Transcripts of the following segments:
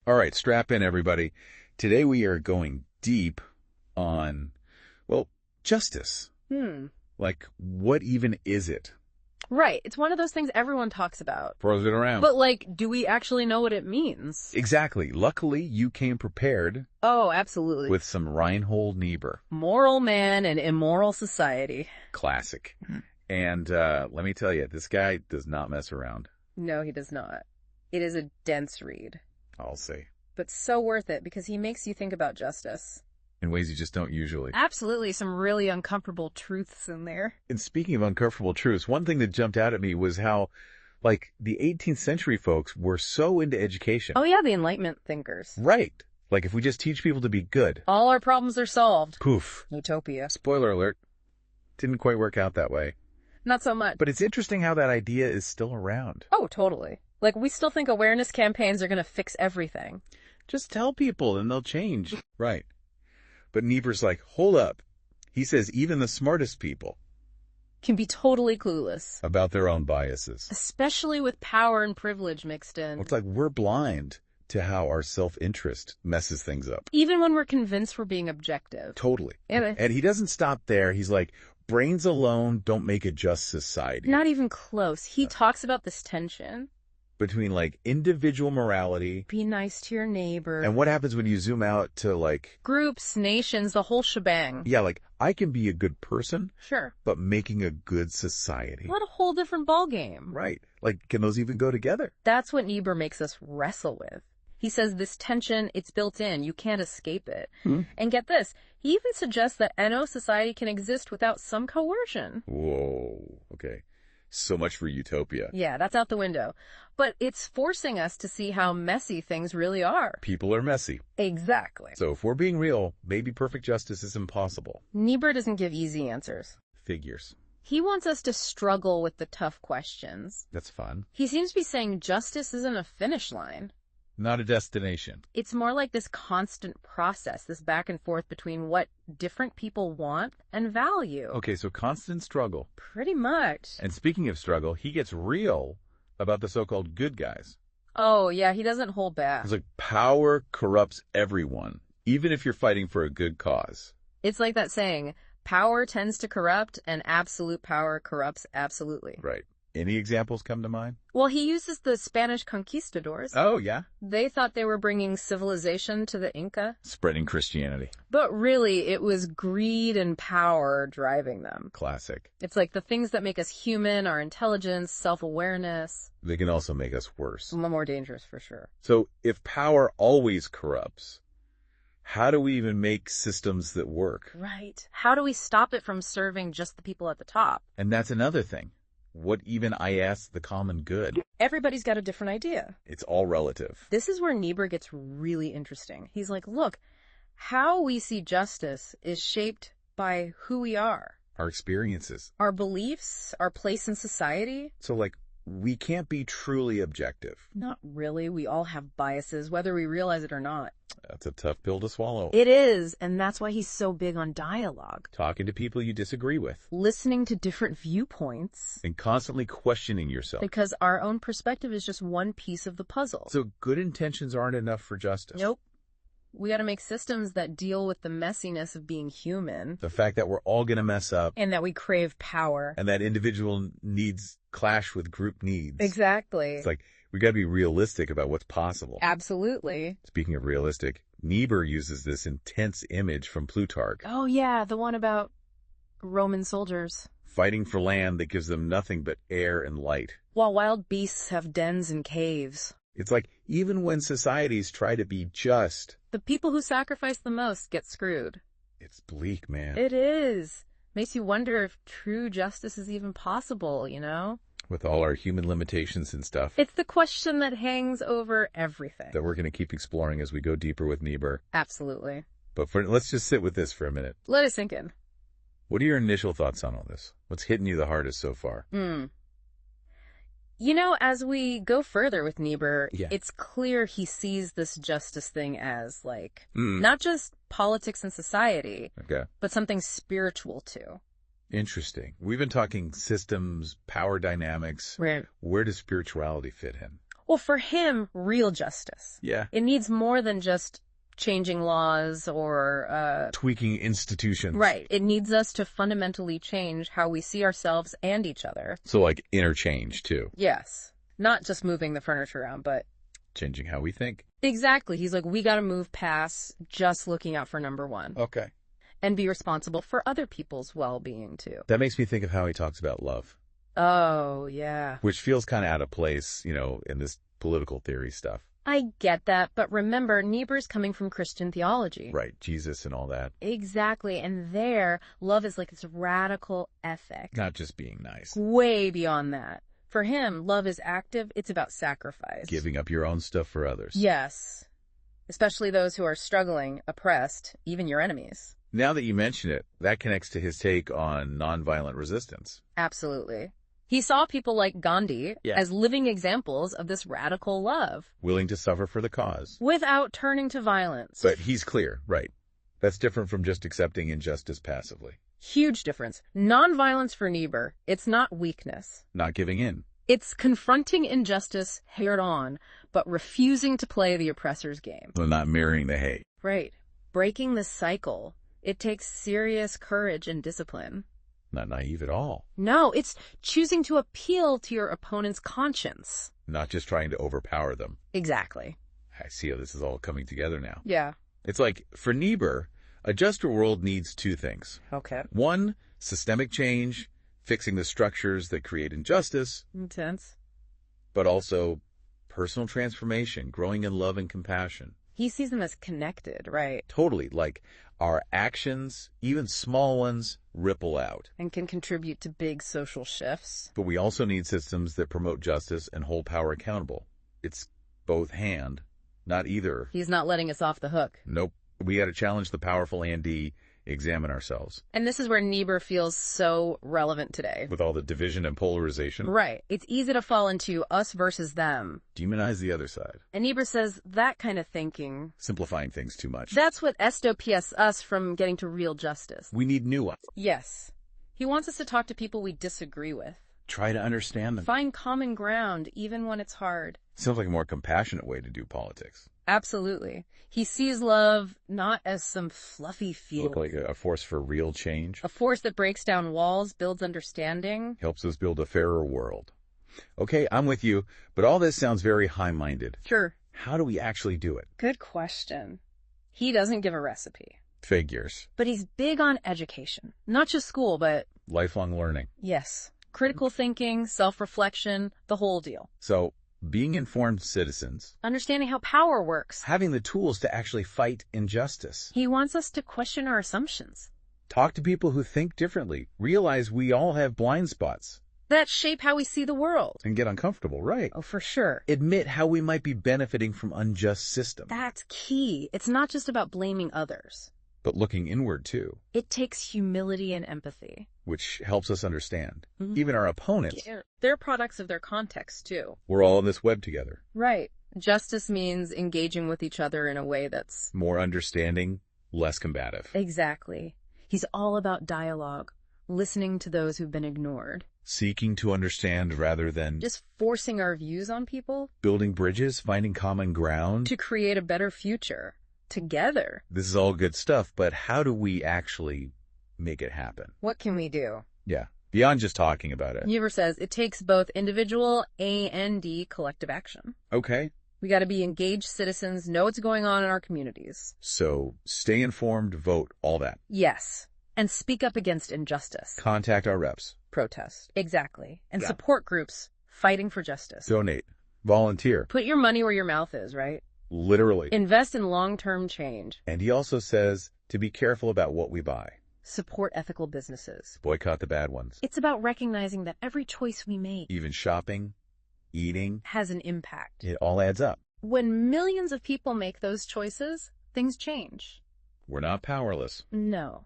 All right, strap in, everybody. Today we are going deep on, well, justice. Like, what even is it? Right. It's one of those things everyone talks about. Throws it around. But, like, do we actually know what it means? Exactly. Luckily, you came prepared. Oh, absolutely. With some Reinhold Niebuhr. Moral man and immoral society. Classic. And let me tell you, this guy does not mess around. No, he does not. It is a dense read. I'll say. But so worth it because he makes you think about justice. In ways you just don't usually. Absolutely. Some really uncomfortable truths in there. And speaking of uncomfortable truths, one thing that jumped out at me was how, like, the 18th century folks were so into education. Oh, yeah, the Enlightenment thinkers. Right. Like, if we just teach people to be good. All our problems are solved. Poof. Utopia. Spoiler alert. Didn't quite work out that way. Not so much. But it's interesting how that idea is still around. Oh, totally. Like, we still think awareness campaigns are going to fix everything. Just tell people and they'll change. Right. But Niebuhr's like, hold up. He says even the smartest people can be totally clueless. About their own biases. Especially with power and privilege mixed in. It's like we're blind to how our self-interest messes things up. Even when we're convinced we're being objective. Totally. And he doesn't stop there. He's like, brains alone don't make a just society. Not even close. He talks about this tension. Between, like, individual morality. Be nice to your neighbor. And what happens when you zoom out to, like... groups, nations, the whole shebang. Yeah, like, I can be a good person. Sure. But making a good society. What a whole different ballgame. Right. Like, can those even go together? That's what Niebuhr makes us wrestle with. He says this tension, it's built in. You can't escape it. And get this. He even suggests that no society can exist without some coercion. Whoa. Okay. So much for utopia. Yeah, that's out the window. But it's forcing us to see how messy things really are. People are messy. Exactly. So if we're being real, maybe perfect justice is impossible. Niebuhr doesn't give easy answers. Figures. He wants us to struggle with the tough questions. That's fun. He seems to be saying justice isn't a finish line. Not a destination. It's more like this constant process, this back and forth between what different people want and value. Okay, so constant struggle. Pretty much. And speaking of struggle, he gets real about the so-called good guys. Oh, yeah, he doesn't hold back. It's like power corrupts everyone, even if you're fighting for a good cause. It's like that saying, power tends to corrupt and absolute power corrupts absolutely. Right. Any examples come to mind? Well, he uses the Spanish conquistadors. Oh, yeah? They thought they were bringing civilization to the Inca. Spreading Christianity. But really, it was greed and power driving them. Classic. It's like the things that make us human, our intelligence, self-awareness. They can also make us worse. More dangerous, for sure. So if power always corrupts, how do we even make systems that work? Right. How do we stop it from serving just the people at the top? And that's another thing. What even, I ask, the common good? Everybody's got a different idea. It's all relative. This is where Niebuhr gets really interesting. He's like, look, how we see justice is shaped by who we are. Our experiences. Our beliefs, our place in society. So, like, we can't be truly objective. Not really. We all have biases, whether we realize it or not. That's a tough pill to swallow. It is, and that's why he's so big on dialogue. Talking to people you disagree with. Listening to different viewpoints. And constantly questioning yourself. Because our own perspective is just one piece of the puzzle. So good intentions aren't enough for justice. Nope. We got to make systems that deal with the messiness of being human. The fact that we're all going to mess up. And that we crave power. And that individual needs clash with group needs. Exactly. It's like, we got to be realistic about what's possible. Absolutely. Speaking of realistic, Niebuhr uses this intense image from Plutarch. Oh, yeah, the one about Roman soldiers. Fighting for land that gives them nothing but air and light. While wild beasts have dens and caves. It's like, even when societies try to be just, the people who sacrifice the most get screwed. It's bleak, man. It is. Makes you wonder if true justice is even possible, you know? With all our human limitations and stuff. It's the question that hangs over everything. That we're going to keep exploring as we go deeper with Niebuhr. Absolutely. But let's just sit with this for a minute. Let it sink in. What are your initial thoughts on all this? What's hitting you the hardest so far? You know, as we go further with Niebuhr, it's clear he sees this justice thing as, like, not just politics and society, but something spiritual, too. Interesting. We've been talking systems, power dynamics. Right. Where does spirituality fit in? Well, for him, real justice. Yeah. It needs more than just changing laws or tweaking institutions. Right. It needs us to fundamentally change how we see ourselves and each other. So like interchange too. Yes. Not just moving the furniture around, but changing how we think. Exactly. He's like, we got to move past just looking out for number one. Okay. And be responsible for other people's well-being too. That makes me think of how he talks about love. Oh, yeah. Which feels kind of out of place, you know, in this political theory stuff. I get that, but remember, Niebuhr's coming from Christian theology. Right, Jesus and all that. Exactly, and there, love is like this radical ethic. Not just being nice. Way beyond that. For him, love is active, it's about sacrifice. Giving up your own stuff for others. Yes. Especially those who are struggling, oppressed, even your enemies. Now that you mention it, that connects to his take on nonviolent resistance. Absolutely. He saw people like Gandhi as living examples of this radical love. Willing to suffer for the cause. Without turning to violence. But he's clear, right. That's different from just accepting injustice passively. Huge difference. Nonviolence for Niebuhr, it's not weakness. Not giving in. It's confronting injustice head on, but refusing to play the oppressor's game. Well, not marrying the hate. Right. Breaking the cycle. It takes serious courage and discipline. Not naive at all. No, it's choosing to appeal to your opponent's conscience. Not just trying to overpower them. Exactly. I see how this is all coming together now. Yeah. It's like, for Niebuhr, a juster world needs two things. Okay. One, systemic change, fixing the structures that create injustice. Intense. But also personal transformation, growing in love and compassion. He sees them as connected, right? Totally. Like, our actions, even small ones, ripple out. And can contribute to big social shifts. But we also need systems that promote justice and hold power accountable. It's both and, not either. He's not letting us off the hook. Nope. We got to challenge the powerful and examine ourselves. And this is where Niebuhr feels so relevant today. With all the division and polarization. Right. It's easy to fall into us versus them. Demonize the other side. And Niebuhr says that kind of thinking... simplifying things too much. That's what estopias us from getting to real justice. We need nuance. Yes. He wants us to talk to people we disagree with. Try to understand them. Find common ground, even when it's hard. Sounds like a more compassionate way to do politics. Absolutely. He sees love not as some fluffy feeling. Look like a force for real change. A force that breaks down walls, builds understanding. Helps us build a fairer world. Okay, I'm with you, but all this sounds very high-minded. Sure. How do we actually do it? Good question. He doesn't give a recipe. Figures. But he's big on education. Not just school, but... lifelong learning. Yes. Critical thinking, self-reflection, the whole deal. So, being informed citizens. Understanding how power works. Having the tools to actually fight injustice. He wants us to question our assumptions. Talk to people who think differently. Realize we all have blind spots. That shape how we see the world. And get uncomfortable, right? Oh, for sure. Admit how we might be benefiting from unjust systems. That's key. It's not just about blaming others. But looking inward, too. It takes humility and empathy. Which helps us understand. Even our opponents. They're products of their context, too. We're all in this web together. Right. Justice means engaging with each other in a way that's... more understanding, less combative. Exactly. He's all about dialogue, listening to those who've been ignored. Seeking to understand rather than... just forcing our views on people. Building bridges, finding common ground. To create a better future. Together. This is all good stuff, but how do we actually make it happen? What can we do? Yeah, beyond just talking about it. Niebuhr says it takes both individual and collective action. Okay. We got to be engaged citizens, know what's going on in our communities. So, stay informed, vote, all that. Yes. And speak up against injustice. Contact our reps. Protest. Exactly. And support groups fighting for justice. Donate. Volunteer. Put your money where your mouth is, right? Literally. Invest in long-term change. And he also says to be careful about what we buy. Support ethical businesses. Boycott the bad ones. It's about recognizing that every choice we make, even shopping, eating, has an impact. It all adds up. When millions of people make those choices, things change. We're not powerless. No.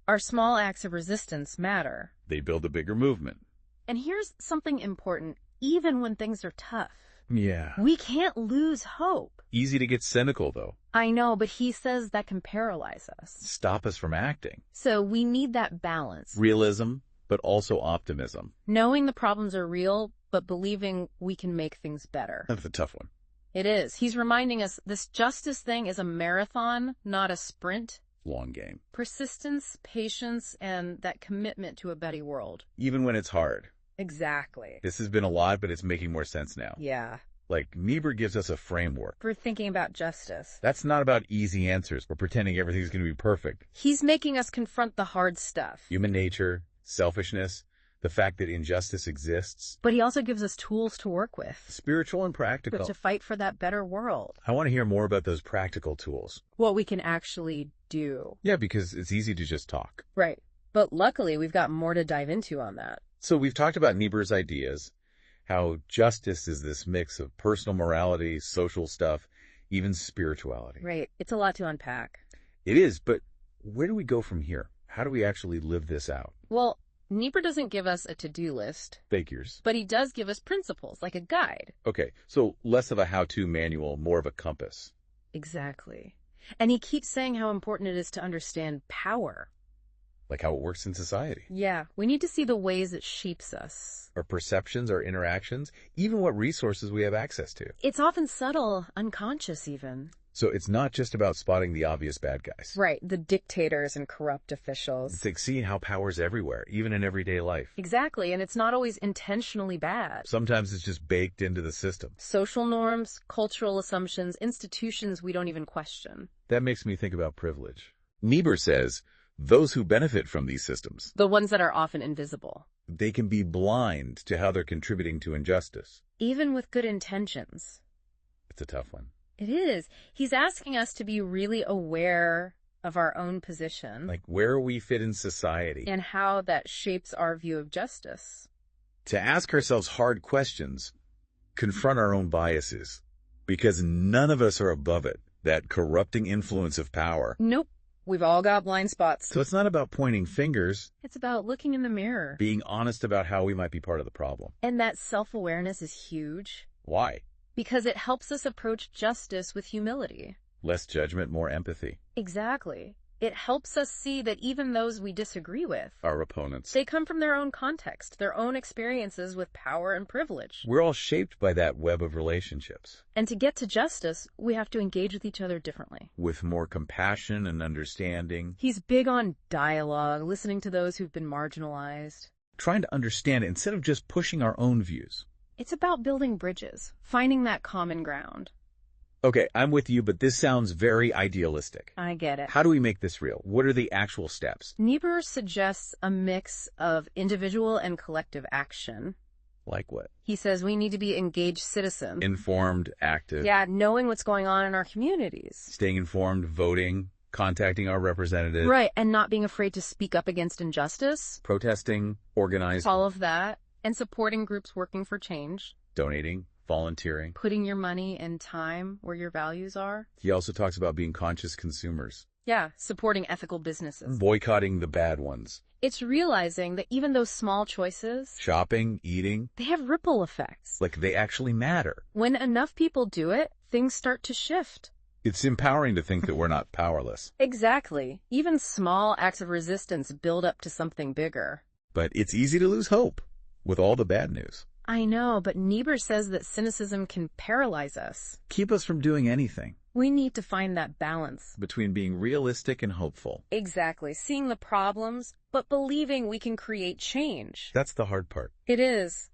Our small acts of resistance matter. They build a bigger movement. And here's something important, even when things are tough. Yeah. We can't lose hope. Easy to get cynical, though. I know, but he says that can paralyze us. Stop us from acting. So we need that balance. Realism, but also optimism. Knowing the problems are real, but but believing we can make things better. That's a tough one. It is. He's reminding us this justice thing is a marathon, not a sprint. Long game. Persistence, patience, and that commitment to a better world. Even when it's hard. Exactly. This has been a lot, but it's making more sense now. Yeah. Like, Niebuhr gives us a framework. For thinking about justice. That's not about easy answers or pretending everything's going to be perfect. He's making us confront the hard stuff. Human nature, selfishness, the fact that injustice exists. But he also gives us tools to work with. Spiritual and practical. But to fight for that better world. I want to hear more about those practical tools. What we can actually do. Yeah, because it's easy to just talk. Right. But luckily, we've got more to dive into on that. So we've talked about Niebuhr's ideas, how justice is this mix of personal morality, social stuff, even spirituality. Right. It's a lot to unpack. It is, but where do we go from here? How do we actually live this out? Well, Niebuhr doesn't give us a to-do list. Figures. But he does give us principles, like a guide. Okay, so less of a how-to manual, more of a compass. Exactly. And he keeps saying how important it is to understand power. Like how it works in society. Yeah, we need to see the ways it shapes us. Our perceptions, our interactions, even what resources we have access to. It's often subtle, unconscious even. So it's not just about spotting the obvious bad guys. Right, the dictators and corrupt officials. It's like seeing how power's everywhere, even in everyday life. Exactly, and it's not always intentionally bad. Sometimes it's just baked into the system. Social norms, cultural assumptions, institutions we don't even question. That makes me think about privilege. Niebuhr says, those who benefit from these systems, the ones that are often invisible, they can be blind to how they're contributing to injustice. Even with good intentions. It's a tough one. It is. He's asking us to be really aware of our own position. Like where we fit in society. And how that shapes our view of justice. To ask ourselves hard questions, confront our own biases. Because none of us are above it, that corrupting influence of power. Nope. We've all got blind spots. So it's not about pointing fingers. It's about looking in the mirror. Being honest about how we might be part of the problem. And that self-awareness is huge. Why? Because it helps us approach justice with humility. Less judgment, more empathy. Exactly. It helps us see that even those we disagree with, our opponents, they come from their own context, their own experiences with power and privilege. We're all shaped by that web of relationships. And to get to justice, we have to engage with each other differently. With more compassion and understanding. He's big on dialogue, listening to those who've been marginalized. Trying to understand instead of just pushing our own views. It's about building bridges, finding that common ground. Okay, I'm with you, but this sounds very idealistic. I get it. How do we make this real? What are the actual steps? Niebuhr suggests a mix of individual and collective action. Like what? He says we need to be engaged citizens. Informed, active. Yeah, knowing what's going on in our communities. Staying informed, voting, contacting our representatives. Right, and not being afraid to speak up against injustice. Protesting, organizing. All of that. And supporting groups working for change. Donating, volunteering. Putting your money and time where your values are. He also talks about being conscious consumers. Yeah, supporting ethical businesses. Boycotting the bad ones. It's realizing that even those small choices, shopping, eating, they have ripple effects. Like they actually matter. When enough people do it, things start to shift. It's empowering to think that we're not powerless. Exactly. Even small acts of resistance build up to something bigger. But it's easy to lose hope with all the bad news. I know, but Niebuhr says that cynicism can paralyze us. Keep us from doing anything. We need to find that balance. Between being realistic and hopeful. Exactly. Seeing the problems, but believing we can create change. That's the hard part. It is.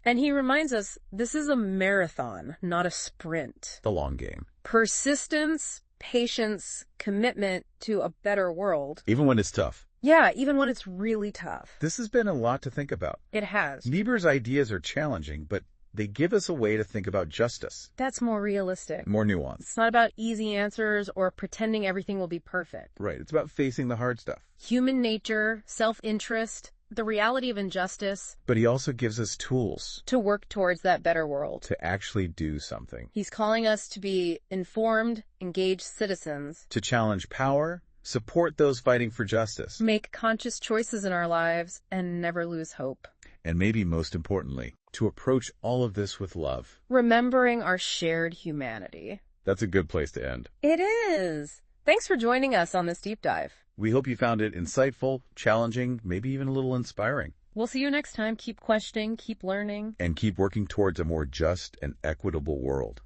And he reminds us this is a marathon, not a sprint. The long game. Persistence, patience, commitment to a better world. Even when it's tough. Yeah, even when it's really tough. This has been a lot to think about. It has. Niebuhr's ideas are challenging, but they give us a way to think about justice. That's more realistic. More nuanced. It's not about easy answers or pretending everything will be perfect. Right. It's about facing the hard stuff. Human nature, self-interest, the reality of injustice. But he also gives us tools. To work towards that better world. To actually do something. He's calling us to be informed, engaged citizens. To challenge power. Support those fighting for justice. Make conscious choices in our lives and never lose hope. And maybe most importantly, to approach all of this with love. Remembering our shared humanity. That's a good place to end. It is. Thanks for joining us on this deep dive. We hope you found it insightful, challenging, maybe even a little inspiring. We'll see you next time. Keep questioning, keep learning. And keep working towards a more just and equitable world.